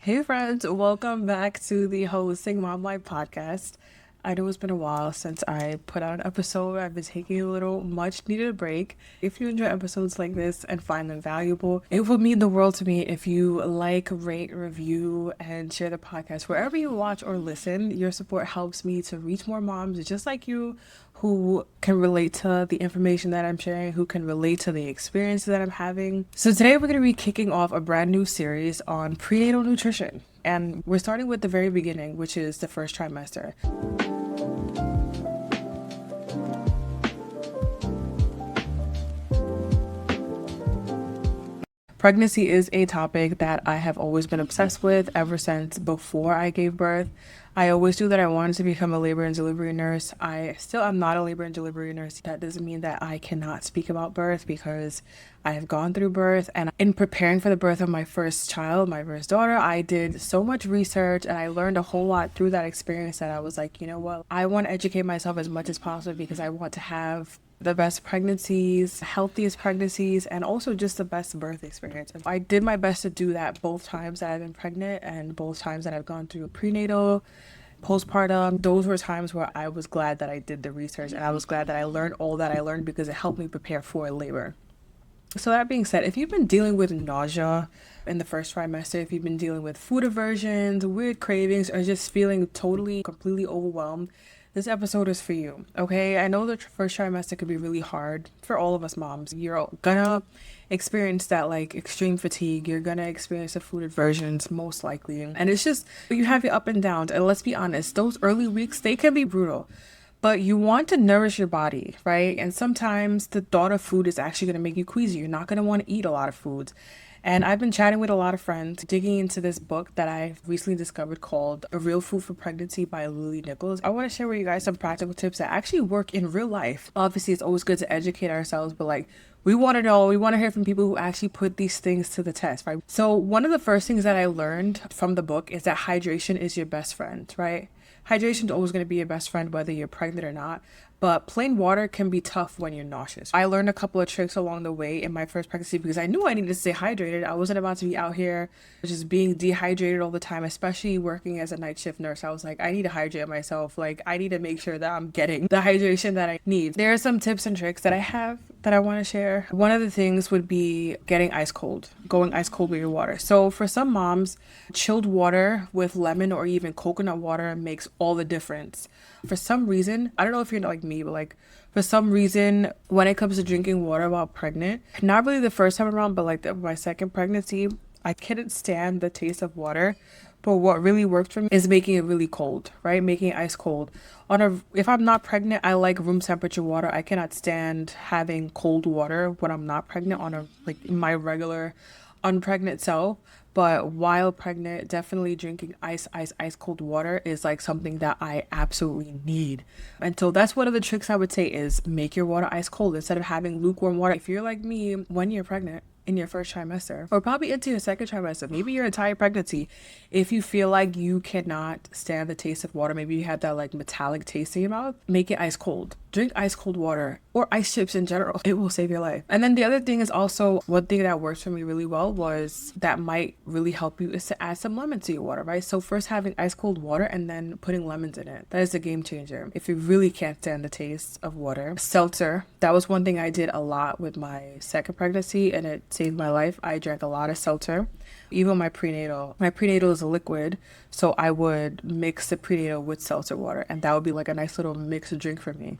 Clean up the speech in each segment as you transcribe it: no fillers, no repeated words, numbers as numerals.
Hey friends, welcome back to the Hosting Mom Life podcast. I know it's been a while since I put out an episode. I've been taking a little much needed break. If you enjoy episodes like this and find them valuable, it would mean the world to me if you like, rate, review, and share the podcast wherever you watch or listen. Your support helps me to reach more moms just like you who can relate to the information that I'm sharing, who can relate to the experiences that I'm having. So today we're going to be kicking off a brand new series on prenatal nutrition. And we're starting with the very beginning, which is the first trimester. Pregnancy is a topic that I have always been obsessed with ever since before I gave birth. I always knew that I wanted to become a labor and delivery nurse. I still am not a labor and delivery nurse. That doesn't mean that I cannot speak about birth because I have gone through birth. And in preparing for the birth of my first child, my first daughter, I did so much research and I learned a whole lot through that experience that I was like, you know what? I want to educate myself as much as possible because I want to have the best pregnancies, healthiest pregnancies, and also just the best birth experience. I did my best to do that both times that I've been pregnant and both times that I've gone through prenatal, postpartum. Those were times where I was glad that I did the research and I was glad that I learned all that I learned because it helped me prepare for labor. So that being said, if you've been dealing with nausea in the first trimester, if you've been dealing with food aversions, weird cravings, or just feeling totally, completely overwhelmed, this episode is for you, okay? I know the first trimester could be really hard for all of us moms. You're gonna experience that like extreme fatigue. You're gonna experience the food aversions most likely. And it's just, you have your up and downs. And let's be honest, those early weeks, they can be brutal. But you want to nourish your body, right? And sometimes the thought of food is actually going to make you queasy. You're not going to want to eat a lot of foods. And I've been chatting with a lot of friends, digging into this book that I've recently discovered called A Real Food for Pregnancy by Lily Nichols. I want to share with you guys some practical tips that actually work in real life. Obviously, it's always good to educate ourselves, but like, we want to know, we want to hear from people who actually put these things to the test, right? So one of the first things that I learned from the book is that hydration is your best friend, right? Hydration is always going to be your best friend, whether you're pregnant or not. But plain water can be tough when you're nauseous. I learned a couple of tricks along the way in my first pregnancy because I knew I needed to stay hydrated. I wasn't about to be out here just being dehydrated all the time, especially working as a night shift nurse. I was like, I need to hydrate myself. Like, I need to make sure that I'm getting the hydration that I need. There are some tips and tricks that I have that I want to share. One of the things would be getting ice cold, going ice cold with your water. So for some moms, chilled water with lemon or even coconut water makes all the difference. For some reason, I don't know if you're like me, but like for some reason, when it comes to drinking water while pregnant, not really the first time around, but like my second pregnancy, I couldn't stand the taste of water. But what really worked for me is making it really cold, right? Making it ice cold. If I'm not pregnant, I like room temperature water. I cannot stand having cold water when I'm not pregnant like my regular unpregnant self. But while pregnant, definitely drinking ice cold water is like something that I absolutely need. And so that's one of the tricks I would say is make your water ice cold instead of having lukewarm water. If you're like me, when you're pregnant, in your first trimester or probably into your second trimester, maybe your entire pregnancy, if you feel like you cannot stand the taste of water, maybe you have that like metallic taste in your mouth, make it ice cold. Drink ice cold water or ice chips in general. It will save your life. And then the other thing is also one thing that works for me really well was that might really help you is to add some lemon to your water, right? So first having ice cold water and then putting lemons in it. That is a game changer. If you really can't stand the taste of water. Seltzer. That was one thing I did a lot with my second pregnancy and it saved my life. I drank a lot of seltzer. Even my prenatal. My prenatal is a liquid, so I would mix the prenatal with seltzer water, and that would be like a nice little mixed drink for me.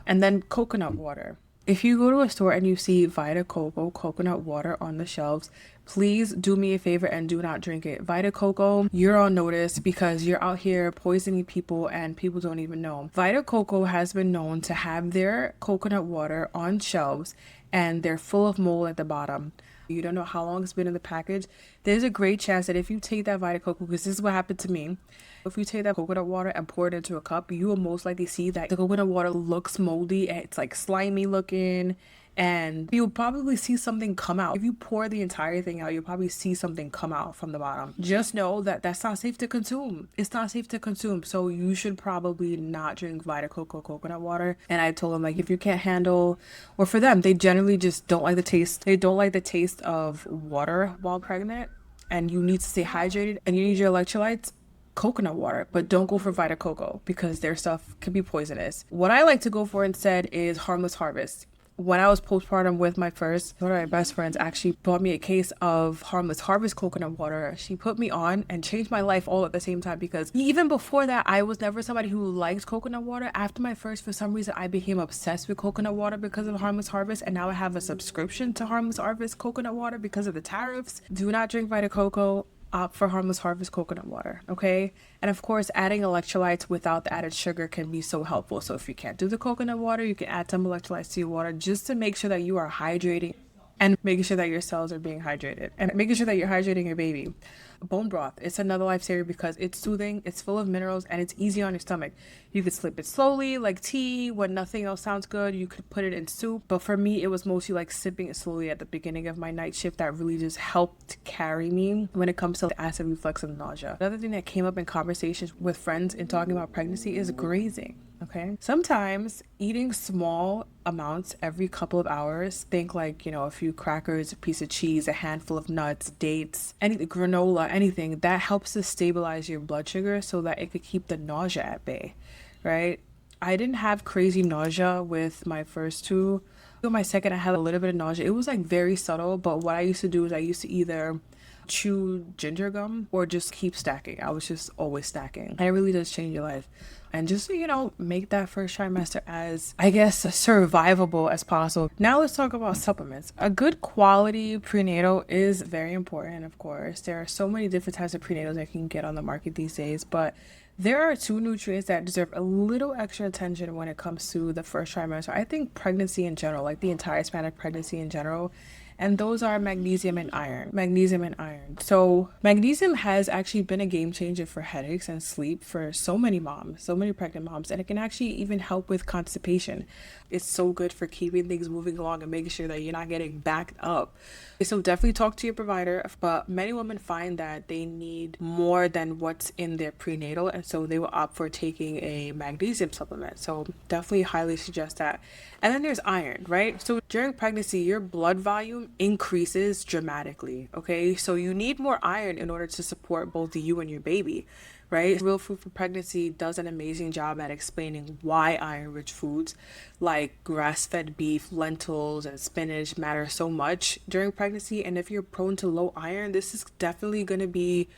And then coconut water. If you go to a store and you see Vita Coco coconut water on the shelves, please do me a favor and do not drink it. Vita Coco, you're on notice because you're out here poisoning people and people don't even know. Vita Coco has been known to have their coconut water on shelves and they're full of mold at the bottom. You don't know how long it's been in the package. There's a great chance that if you take that Vita Coco, because this is what happened to me, if you take that coconut water and pour it into a cup, you will most likely see that the coconut water looks moldy. It's like slimy looking and you'll probably see something come out. If you pour the entire thing out, you'll probably see something come out from the bottom. Just know that that's not safe to consume. It's not safe to consume. So you should probably not drink Vita Coco coconut water. And I told them, like, if you can't handle, or for them, they generally just don't like the taste. They don't like the taste of water while pregnant. and you need to stay hydrated and you need your electrolytes, coconut water, but don't go for Vita Coco because their stuff can be poisonous. What I like to go for instead is Harmless Harvest. When I was postpartum with my first, one of my best friends actually bought me a case of Harmless Harvest coconut water. She put me on and changed my life all at the same time, because even before that, I was never somebody who liked coconut water. After my first, for some reason, I became obsessed with coconut water because of Harmless Harvest, and now I have a subscription to Harmless Harvest coconut water because of the tariffs. Do not drink Vita Coco. Opt for Harmless Harvest coconut water, okay? And of course, adding electrolytes without the added sugar can be so helpful. So if you can't do the coconut water, you can add some electrolytes to your water just to make sure that you are hydrating and making sure that your cells are being hydrated and making sure that you're hydrating your baby. Bone broth, it's another lifesaver because it's soothing, it's full of minerals, and it's easy on your stomach. You could slip it slowly like tea. When nothing else sounds good, you could put it in soup, but for me it was mostly like sipping it slowly at the beginning of my night shift that really just helped carry me when it comes to acid reflux and nausea. Another thing that came up in conversations with friends in talking about pregnancy is grazing. Okay, sometimes eating small amounts every couple of hours, think like, a few crackers, a piece of cheese, a handful of nuts, dates, any granola, anything that helps to stabilize your blood sugar so that it could keep the nausea at bay, right? I didn't have crazy nausea with my first two. With my second, I had a little bit of nausea. It was like very subtle, but what I used to do is I used to either chew ginger gum or just keep stacking. I was just always stacking. And it really does change your life. And just, make that first trimester as, I guess, survivable as possible. Now let's talk about supplements. A good quality prenatal is very important, of course. There are so many different types of prenatals that you can get on the market these days, but there are two nutrients that deserve a little extra attention when it comes to the first trimester. I think pregnancy in general, like the entire span of pregnancy in general, and those are magnesium and iron. Magnesium and iron. So magnesium has actually been a game changer for headaches and sleep for so many moms, so many pregnant moms, and it can actually even help with constipation. It's so good for keeping things moving along and making sure that you're not getting backed up. So definitely talk to your provider, but many women find that they need more than what's in their prenatal, and so they will opt for taking a magnesium supplement. So definitely highly suggest that. And then there's iron, right? So during pregnancy, your blood volume increases dramatically, okay? So you need more iron in order to support both you and your baby, right? Real Food for Pregnancy does an amazing job at explaining why iron-rich foods like grass-fed beef, lentils, and spinach matter so much during pregnancy. And if you're prone to low iron, this is definitely going to be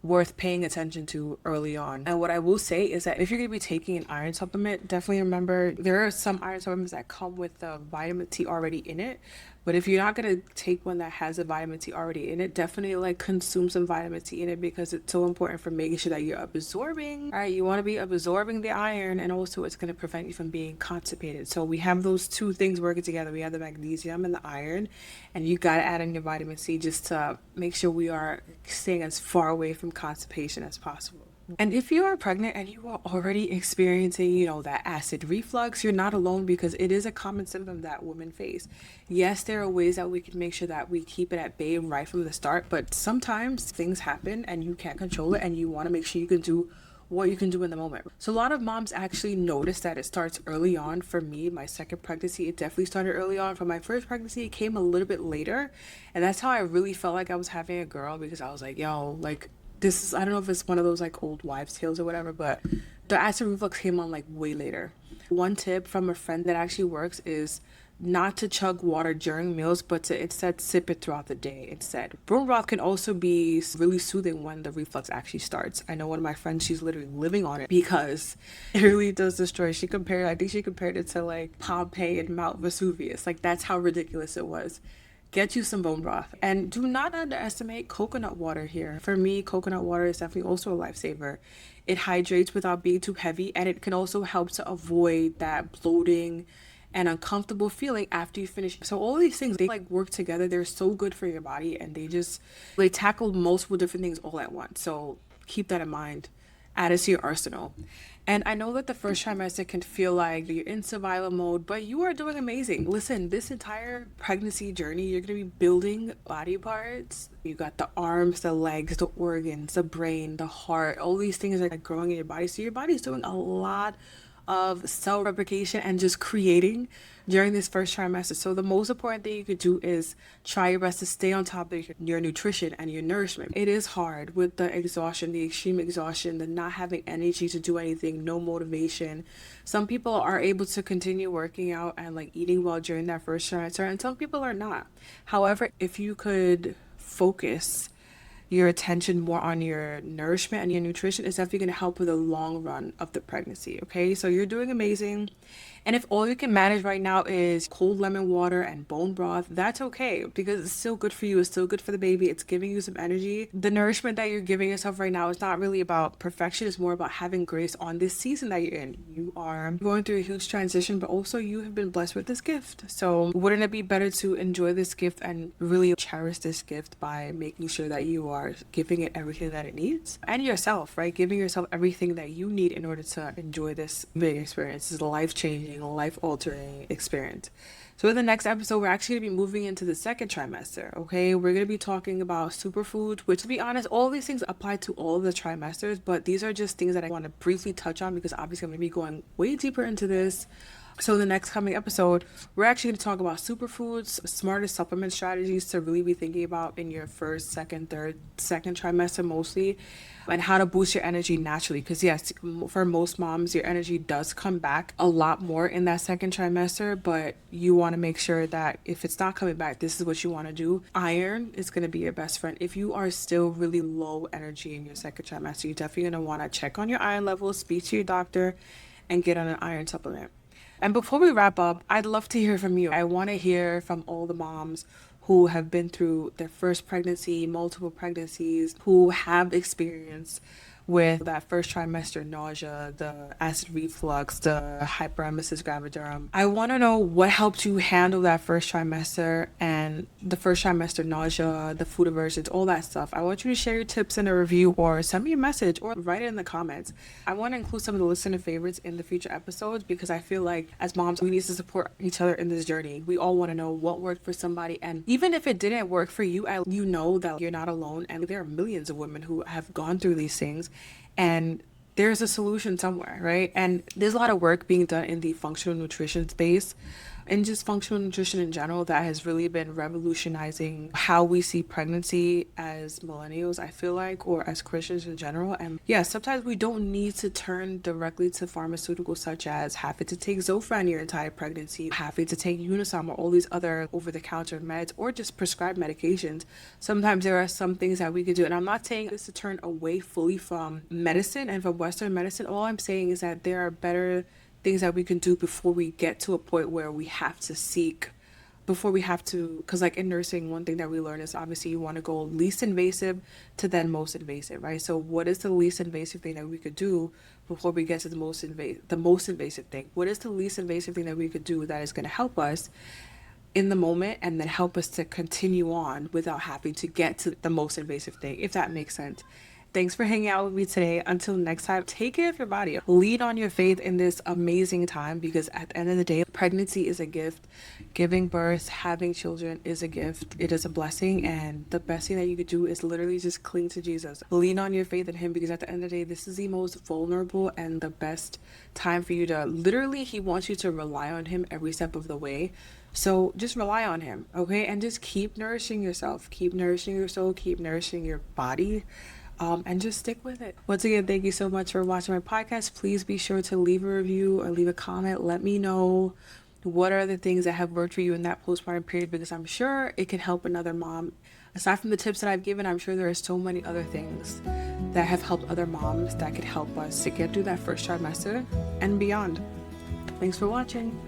worth paying attention to early on. And what I will say is that if you're going to be taking an iron supplement, definitely remember there are some iron supplements that come with the vitamin T already in it. But if you're not going to take one that has a vitamin T already in it, definitely consume some vitamin T in it because it's so important for making sure that you're absorbing. All right, you want to be absorbing the iron, and also it's going to prevent you from being constipated. So we have those two things working together. We have the magnesium and the iron, and you got to add in your vitamin C just to make sure we are staying as far away from constipation as possible. And if you are pregnant and you are already experiencing, that acid reflux, you're not alone because it is a common symptom that women face. Yes, there are ways that we can make sure that we keep it at bay right from the start, but sometimes things happen and you can't control it, and you want to make sure you can do what you can do in the moment. So a lot of moms actually notice that it starts early on. For me, my second pregnancy, it definitely started early on. For my first pregnancy, it came a little bit later, and that's how I really felt like I was having a girl, because I was like, this is, I don't know if it's one of those old wives' tales or whatever, but the acid reflux came on way later. One tip from a friend that actually works is not to chug water during meals, but to instead sip it throughout the day instead. Bone broth can also be really soothing when the reflux actually starts. I know one of my friends, she's literally living on it because it really does destroy. I think she compared it to Pompeii and Mount Vesuvius. That's how ridiculous it was. Get you some bone broth. And do not underestimate coconut water here. For me, coconut water is definitely also a lifesaver. It hydrates without being too heavy, and it can also help to avoid that bloating and uncomfortable feeling after you finish. So all these things, they work together. They're so good for your body, and they tackle multiple different things all at once. So keep that in mind. Add it to your arsenal. And I know that the first trimester can feel like you're in survival mode, but you are doing amazing. Listen, this entire pregnancy journey, you're going to be building body parts. You got the arms, the legs, the organs, the brain, the heart. All these things are growing in your body. So your body's doing a lot of self-replication and just creating during this first trimester. So the most important thing you could do is try your best to stay on top of your nutrition and your nourishment. It is hard with the exhaustion, the extreme exhaustion, the not having energy to do anything, no motivation. Some people are able to continue working out and like eating well during that first trimester, and some people are not. However, if you could focus your attention more on your nourishment and your nutrition, is definitely going to help with the long run of the pregnancy. Okay, so you're doing amazing. And if all you can manage right now is cold lemon water and bone broth, that's okay, because it's still good for you. It's still good for the baby. It's giving you some energy. The nourishment that you're giving yourself right now is not really about perfection. It's more about having grace on this season that you're in. You are going through a huge transition, but also you have been blessed with this gift. So wouldn't it be better to enjoy this gift and really cherish this gift by making sure that you are giving it everything that it needs? And yourself, right? Giving yourself everything that you need in order to enjoy this big experience. This is life-changing, life-altering experience. So in the next episode, we're actually going to be moving into the second trimester, okay? We're going to be talking about superfoods, which, to be honest, all these things apply to all of the trimesters, but these are just things that I want to briefly touch on because obviously I'm going to be going way deeper into this. So in the next coming episode, we're actually going to talk about superfoods, smarter supplement strategies to really be thinking about in your first, second, third, second trimester mostly, and how to boost your energy naturally. Because yes, for most moms, your energy does come back a lot more in that second trimester, but you want to make sure that if it's not coming back, this is what you want to do. Iron is going to be your best friend. If you are still really low energy in your second trimester, you're definitely going to want to check on your iron levels, speak to your doctor, and get on an iron supplement. And before we wrap up, I'd love to hear from you. I want to hear from all the moms who have been through their first pregnancy, multiple pregnancies, who have experience with that first trimester nausea, the acid reflux, the hyperemesis gravidarum. I want to know what helped you handle that first trimester and the first trimester nausea, the food aversions, all that stuff. I want you to share your tips in a review or send me a message or write it in the comments. I want to include some of the listener favorites in the future episodes because I feel like as moms, we need to support each other in this journey. We all want to know what worked for somebody, and even if it didn't work for you, you know that you're not alone, and there are millions of women who have gone through these things. And there's a solution somewhere, right? And there's a lot of work being done in the functional nutrition space and just functional nutrition in general that has really been revolutionizing how we see pregnancy as millennials, I feel like, or as Christians in general. And yeah, sometimes we don't need to turn directly to pharmaceuticals such as having to take Zofran your entire pregnancy, having to take Unisom or all these other over-the-counter meds, or just prescribed medications. Sometimes there are some things that we could do. And I'm not saying this to turn away fully from medicine and from Western medicine. All I'm saying is that there are better things that we can do before we get to a point where we have to seek, because like in nursing, one thing that we learn is obviously you want to go least invasive to then most invasive, right? So what is the least invasive thing that we could do before we get to the most invasive thing? What is the least invasive thing that we could do that is going to help us in the moment and then help us to continue on without having to get to the most invasive thing, if that makes sense? Thanks for hanging out with me today. Until next time, take care of your body. Lean on your faith in this amazing time, because at the end of the day, pregnancy is a gift. Giving birth, having children is a gift. It is a blessing, and the best thing that you could do is literally just cling to Jesus. Lean on your faith in him, because at the end of the day, this is the most vulnerable and the best time for you to literally, he wants you to rely on him every step of the way. So just rely on him, okay? And just keep nourishing yourself. Keep nourishing your soul. Keep nourishing your body. And just stick with it. Once again, thank you so much for watching my podcast. Please be sure to leave a review or leave a comment. Let me know what are the things that have worked for you in that postpartum period, because I'm sure it can help another mom. Aside from the tips that I've given, I'm sure there are so many other things that have helped other moms that could help us to get through that first trimester and beyond. Thanks for watching.